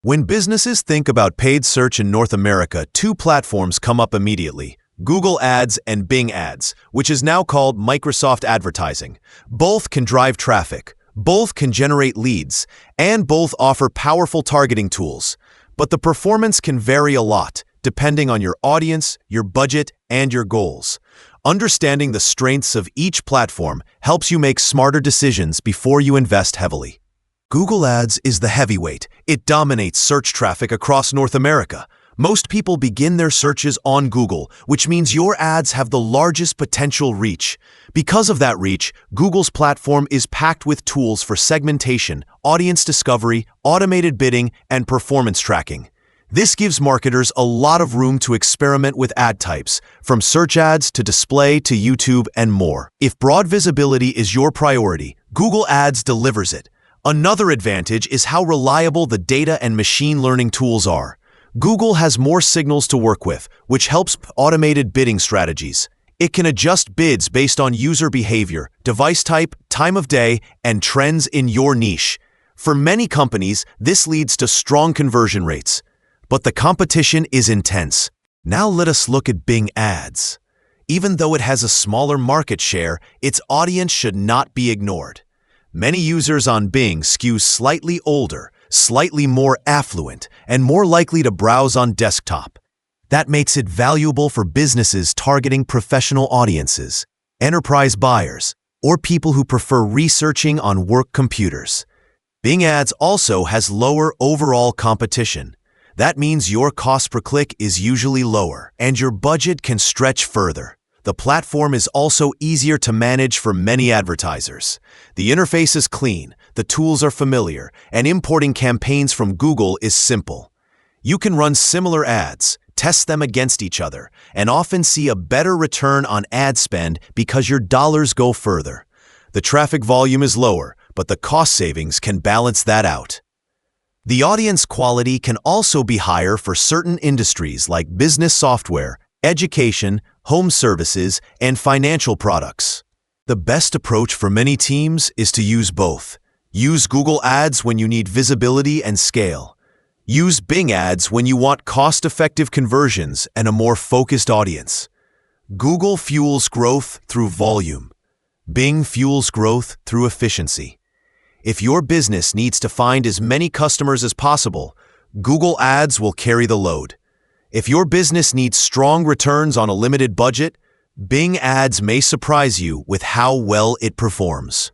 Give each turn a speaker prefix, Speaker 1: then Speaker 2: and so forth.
Speaker 1: When businesses think about paid search in North America, two platforms come up immediately: Google Ads and Bing Ads, which is now called Microsoft Advertising. Both can drive traffic, both can generate leads, and both offer powerful targeting tools. But the performance can vary a lot, depending on your audience, your budget, and your goals. Understanding the strengths of each platform helps you make smarter decisions before you invest heavily. Google Ads is the heavyweight. It dominates search traffic across North America. Most people begin their searches on Google, which means your ads have the largest potential reach. Because of that reach, Google's platform is packed with tools for segmentation, audience discovery, automated bidding, and performance tracking. This gives marketers a lot of room to experiment with ad types, from search ads to display to YouTube and more. If broad visibility is your priority, Google Ads delivers it. Another advantage is how reliable the data and machine learning tools are. Google has more signals to work with, which helps automated bidding strategies. It can adjust bids based on user behavior, device type, time of day, and trends in your niche. For many companies, this leads to strong conversion rates. But the competition is intense. Now let us look at Bing Ads. Even though it has a smaller market share, its audience should not be ignored. Many users on Bing skew slightly older, slightly more affluent, and more likely to browse on desktop. That makes it valuable for businesses targeting professional audiences, enterprise buyers, or people who prefer researching on work computers. Bing Ads also has lower overall competition. That means your cost per click is usually lower, and your budget can stretch further. The platform is also easier to manage for many advertisers. The interface is clean, the tools are familiar, and importing campaigns from Google is simple. You can run similar ads, test them against each other, and often see a better return on ad spend because your dollars go further. The traffic volume is lower, but the cost savings can balance that out. The audience quality can also be higher for certain industries like business software, education, home services, and financial products. The best approach for many teams is to use both. Use Google Ads when you need visibility and scale. Use Bing Ads when you want cost-effective conversions and a more focused audience. Google fuels growth through volume. Bing fuels growth through efficiency. If your business needs to find as many customers as possible, Google Ads will carry the load. If your business needs strong returns on a limited budget, Bing Ads may surprise you with how well it performs.